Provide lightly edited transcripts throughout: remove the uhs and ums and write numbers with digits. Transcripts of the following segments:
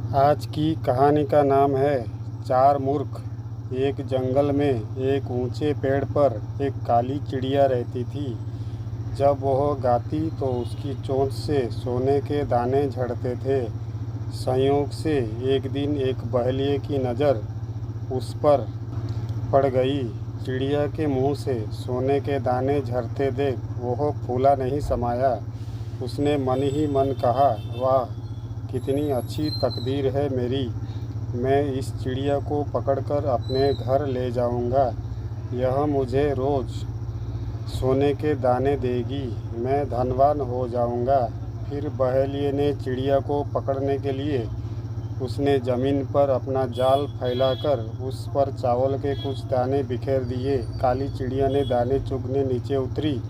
आज की कहानी का नाम है चार मूर्ख। एक जंगल में एक ऊंचे पेड़ पर एक काली चिड़िया रहती थी। जब वह गाती तो उसकी चोंच से सोने के दाने झड़ते थे। संयोग से एक दिन एक बहेलिए की नज़र उस पर पड़ गई। चिड़िया के मुंह से सोने के दाने झरते देख वह फूला नहीं समाया। उसने मन ही मन कहा, वाह, कितनी अच्छी तकदीर है मेरी। मैं इस चिड़िया को पकड़कर अपने घर ले जाऊंगा। यह मुझे रोज़ सोने के दाने देगी। मैं धनवान हो जाऊंगा। फिर बहेलिए ने चिड़िया को पकड़ने के लिए उसने ज़मीन पर अपना जाल फैलाकर उस पर चावल के कुछ दाने बिखेर दिए। काली चिड़िया ने दाने चुगने नीचे उतरी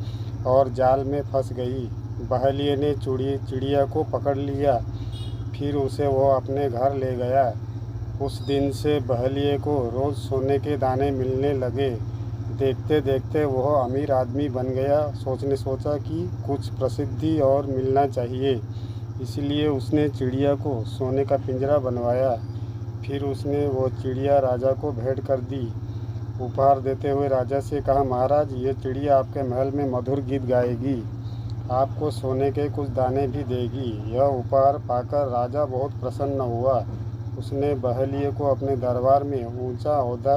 और जाल में फंस गई। बहेलिए ने चिड़िया को पकड़ लिया। फिर उसे वो अपने घर ले गया। उस दिन से बहेलिए को रोज़ सोने के दाने मिलने लगे। देखते देखते वह अमीर आदमी बन गया। सोचा कि कुछ प्रसिद्धि और मिलना चाहिए, इसलिए उसने चिड़िया को सोने का पिंजरा बनवाया। फिर उसने वो चिड़िया राजा को भेंट कर दी। उपहार देते हुए राजा से कहा, महाराज, ये चिड़िया आपके महल में मधुर गीत गाएगी, आपको सोने के कुछ दाने भी देगी। यह उपहार पाकर राजा बहुत प्रसन्न हुआ। उसने बहेलिए को अपने दरबार में ऊंचा ओहदा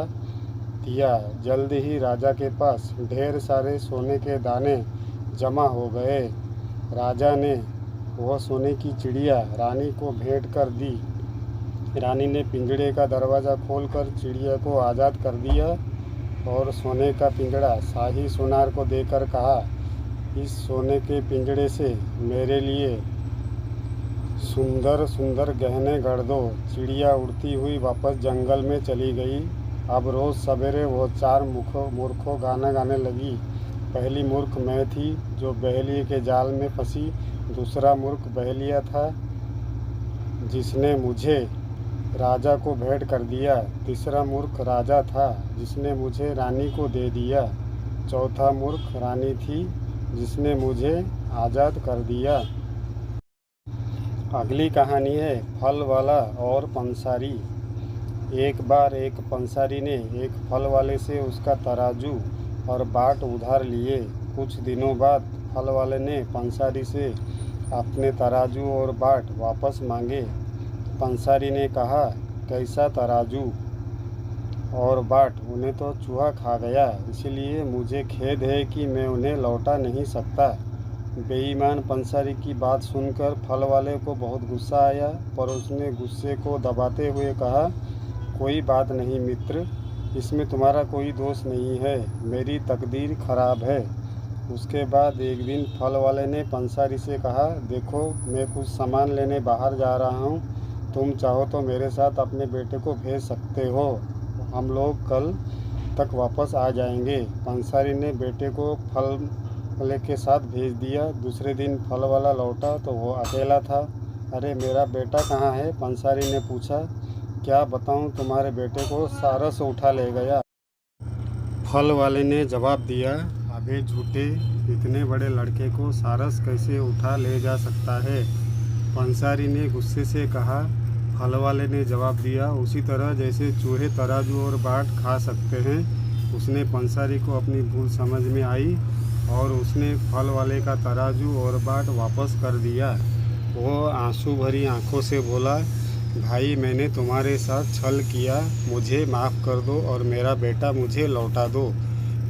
दिया। जल्द ही राजा के पास ढेर सारे सोने के दाने जमा हो गए। राजा ने वह सोने की चिड़िया रानी को भेंट कर दी। रानी ने पिंजड़े का दरवाज़ा खोलकर चिड़िया को आज़ाद कर दिया और सोने का पिंजड़ा शाही सुनार को देकर कहा, इस सोने के पिंजड़े से मेरे लिए सुंदर सुंदर गहने गढ़ दो। चिड़िया उड़ती हुई वापस जंगल में चली गई। अब रोज़ सवेरे वो चार मूर्खों गाना गाने लगी। पहली मूर्ख मैं थी जो बहेलिए के जाल में फंसी। दूसरा मूर्ख बहेलिया था जिसने मुझे राजा को भेंट कर दिया। तीसरा मूर्ख राजा था जिसने मुझे रानी को दे दिया। चौथा मूर्ख रानी थी जिसने मुझे आज़ाद कर दिया। अगली कहानी है फल वाला और पंसारी। एक बार एक पंसारी ने एक फल वाले से उसका तराजू और बाट उधार लिए। कुछ दिनों बाद फल वाले ने पंसारी से अपने तराजू और बाट वापस मांगे। पंसारी ने कहा, कैसा तराजू और बाट, उन्हें तो चूहा खा गया, इसलिए मुझे खेद है कि मैं उन्हें लौटा नहीं सकता। बेईमान पंसारी की बात सुनकर फल वाले को बहुत गुस्सा आया, पर उसने गुस्से को दबाते हुए कहा, कोई बात नहीं मित्र, इसमें तुम्हारा कोई दोष नहीं है, मेरी तकदीर खराब है। उसके बाद एक दिन फल वाले ने पंसारी से कहा, देखो, मैं कुछ सामान लेने बाहर जा रहा हूँ, तुम चाहो तो मेरे साथ अपने बेटे को भेज सकते हो, हम लोग कल तक वापस आ जाएंगे। पंसारी ने बेटे को फल वाले के साथ भेज दिया। दूसरे दिन फल वाला लौटा तो वो अकेला था। अरे, मेरा बेटा कहाँ है? पंसारी ने पूछा। क्या बताऊँ, तुम्हारे बेटे को सारस उठा ले गया। फल वाले ने जवाब दिया, अबे झूठे, इतने बड़े लड़के को सारस कैसे उठा ले जा सकता है? पंसारी ने गुस्से से कहा। फल वाले ने जवाब दिया, उसी तरह जैसे चूहे तराजू और बाट खा सकते हैं। उसने पंसारी को अपनी भूल समझ में आई और उसने फल वाले का तराजू और बाट वापस कर दिया। वो आंसू भरी आंखों से बोला, भाई, मैंने तुम्हारे साथ छल किया, मुझे माफ़ कर दो और मेरा बेटा मुझे लौटा दो।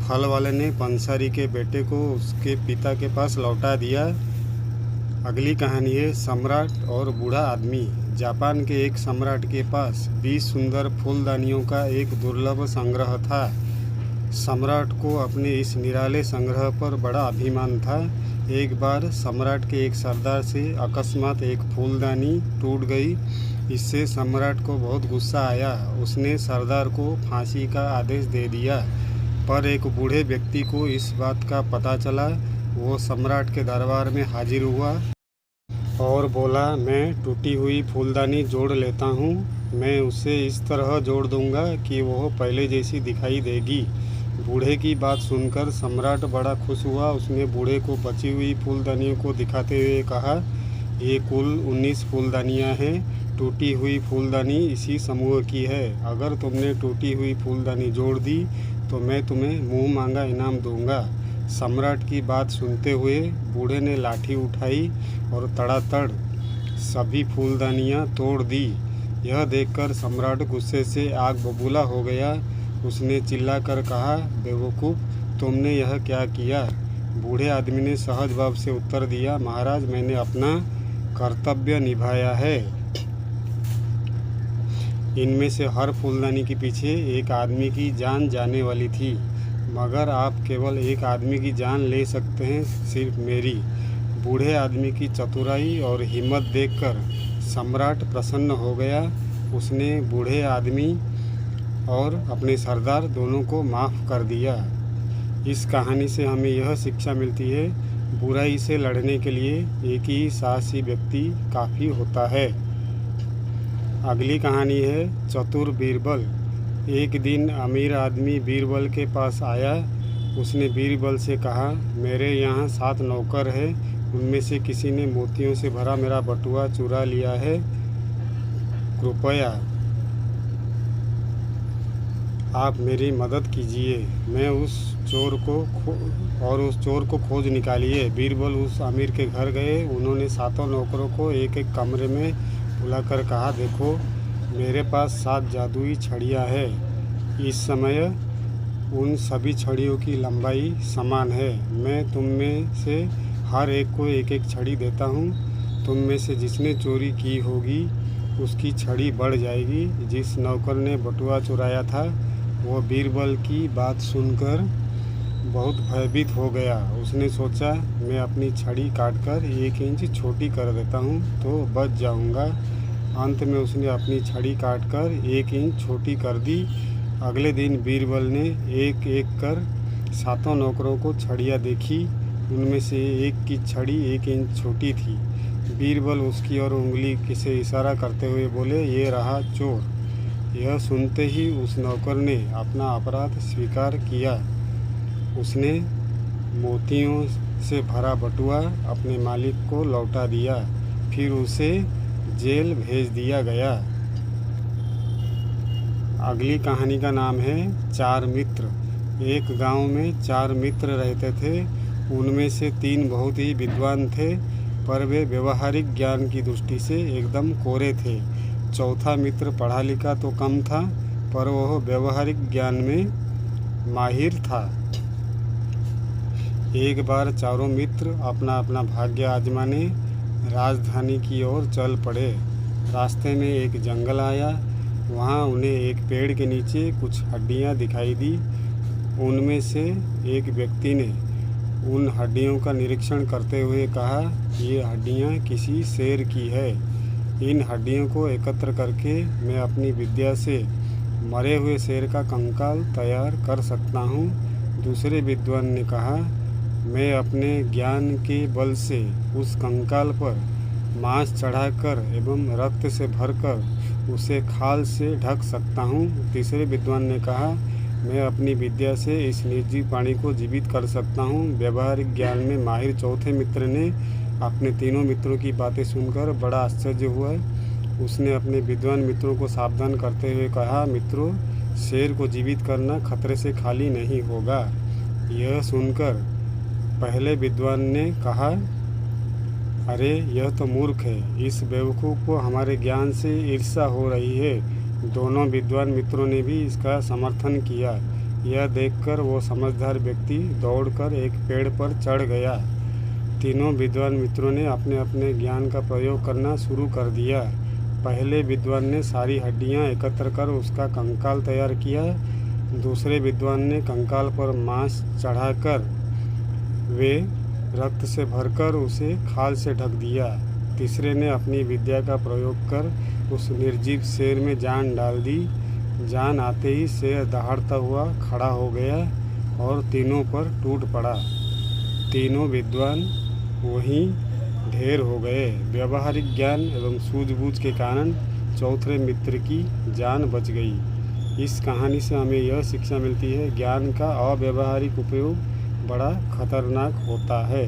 फल वाले ने पंसारी के बेटे को उसके पिता के पास लौटा दिया। अगली कहानी है सम्राट और बूढ़ा आदमी। जापान के एक सम्राट के पास 20 सुंदर फूलदानियों का एक दुर्लभ संग्रह था। सम्राट को अपने इस निराले संग्रह पर बड़ा अभिमान था। एक बार सम्राट के एक सरदार से अकस्मात एक फूलदानी टूट गई। इससे सम्राट को बहुत गुस्सा आया। उसने सरदार को फांसी का आदेश दे दिया। पर एक बूढ़े व्यक्ति को इस बात का पता चला। वो सम्राट के दरबार में हाजिर हुआ और बोला, मैं टूटी हुई फूलदानी जोड़ लेता हूँ। मैं उसे इस तरह जोड़ दूँगा कि वह पहले जैसी दिखाई देगी। बूढ़े की बात सुनकर सम्राट बड़ा खुश हुआ। उसने बूढ़े को बची हुई फूलदानियों को दिखाते हुए कहा, ये कुल 19 फूलदानियाँ हैं, टूटी हुई फूलदानी इसी समूह की है। अगर तुमने टूटी हुई फूलदानी जोड़ दी तो मैं तुम्हें मुंह मांगा इनाम दूंगा। सम्राट की बात सुनते हुए बूढ़े ने लाठी उठाई और तड़ातड़ सभी फूलदानियाँ तोड़ दी। यह देखकर सम्राट गुस्से से आग बबूला हो गया। उसने चिल्लाकर कहा, बेवकूफ़, तुमने यह क्या किया? बूढ़े आदमी ने सहज भाव से उत्तर दिया, महाराज, मैंने अपना कर्तव्य निभाया है। इनमें से हर फूलदानी के पीछे एक आदमी की जान जाने वाली थी, मगर आप केवल एक आदमी की जान ले सकते हैं, सिर्फ मेरी। बूढ़े आदमी की चतुराई और हिम्मत देखकर सम्राट प्रसन्न हो गया। उसने बूढ़े आदमी और अपने सरदार दोनों को माफ़ कर दिया। इस कहानी से हमें यह शिक्षा मिलती है, बुराई से लड़ने के लिए एक ही साहसी व्यक्ति काफ़ी होता है। अगली कहानी है चतुर बीरबल। एक दिन अमीर आदमी बीरबल के पास आया। उसने बीरबल से कहा, मेरे यहाँ 7 नौकर हैं, उनमें से किसी ने मोतियों से भरा मेरा बटुआ चुरा लिया है। कृपया आप मेरी मदद कीजिए, मैं उस चोर को खोज निकालिए। बीरबल उस अमीर के घर गए। उन्होंने 7 नौकरों को एक एक कमरे में बुलाकर कहा, देखो, मेरे पास 7 जादुई छड़ियाँ हैं। इस समय उन सभी छड़ियों की लंबाई समान है। मैं तुम में से हर एक को एक एक छड़ी देता हूँ। तुम में से जिसने चोरी की होगी उसकी छड़ी बढ़ जाएगी। जिस नौकर ने बटुआ चुराया था वह बीरबल की बात सुनकर बहुत भयभीत हो गया। उसने सोचा, मैं अपनी छड़ी काटकर 1 इंच छोटी कर देता हूँ तो बच जाऊँगा। अंत में उसने अपनी छड़ी काटकर 1 इंच छोटी कर दी। अगले दिन बीरबल ने एक एक कर 7 नौकरों को छड़ियाँ देखी। उनमें से एक की छड़ी 1 इंच छोटी थी। बीरबल उसकी ओर उंगली से इशारा करते हुए बोले, ये रहा चोर। यह सुनते ही उस नौकर ने अपना अपराध स्वीकार किया। उसने मोतियों से भरा बटुआ अपने मालिक को लौटा दिया। फिर उसे जेल भेज दिया गया। अगली कहानी का नाम है 4 मित्र। एक गांव में 4 मित्र रहते थे। उनमें से 3 बहुत ही विद्वान थे, पर वे व्यवहारिक ज्ञान की दृष्टि से एकदम कोरे थे। चौथा मित्र पढ़ा लिखा तो कम था, पर वह व्यवहारिक ज्ञान में माहिर था। एक बार चारों मित्र अपना अपना भाग्य आजमाने राजधानी की ओर चल पड़े। रास्ते में एक जंगल आया। वहाँ उन्हें एक पेड़ के नीचे कुछ हड्डियाँ दिखाई दी। उनमें से एक व्यक्ति ने उन हड्डियों का निरीक्षण करते हुए कहा, ये हड्डियाँ किसी शेर की है। इन हड्डियों को एकत्र करके मैं अपनी विद्या से मरे हुए शेर का कंकाल तैयार कर सकता हूँ। दूसरे विद्वान ने कहा, मैं अपने ज्ञान के बल से उस कंकाल पर मांस चढ़ाकर एवं रक्त से भरकर उसे खाल से ढक सकता हूँ। तीसरे विद्वान ने कहा, मैं अपनी विद्या से इस निर्जीव प्राणी को जीवित कर सकता हूँ। व्यवहारिक ज्ञान में माहिर चौथे मित्र ने अपने तीनों मित्रों की बातें सुनकर बड़ा आश्चर्य हुआ। उसने अपने विद्वान मित्रों को सावधान करते हुए कहा, मित्रों, शेर को जीवित करना खतरे से खाली नहीं होगा। यह सुनकर पहले विद्वान ने कहा, अरे यह तो मूर्ख है, इस बेवकूफ़ को हमारे ज्ञान से ईर्ष्या हो रही है। दोनों विद्वान मित्रों ने भी इसका समर्थन किया। यह देखकर वो समझदार व्यक्ति दौड़कर एक पेड़ पर चढ़ गया। तीनों विद्वान मित्रों ने अपने अपने ज्ञान का प्रयोग करना शुरू कर दिया। पहले विद्वान ने सारी हड्डियां एकत्र कर उसका कंकाल तैयार किया। दूसरे विद्वान ने कंकाल पर मांस चढ़ाकर वे रक्त से भरकर उसे खाल से ढक दिया। तीसरे ने अपनी विद्या का प्रयोग कर उस निर्जीव शेर में जान डाल दी। जान आते ही शेर दहाड़ता हुआ खड़ा हो गया और तीनों पर टूट पड़ा। तीनों विद्वान वहीं ढेर हो गए। व्यवहारिक ज्ञान एवं सूझबूझ के कारण चौथे मित्र की जान बच गई। इस कहानी से हमें यह शिक्षा मिलती है, ज्ञान का अव्यवहारिक उपयोग बड़ा खतरनाक होता है।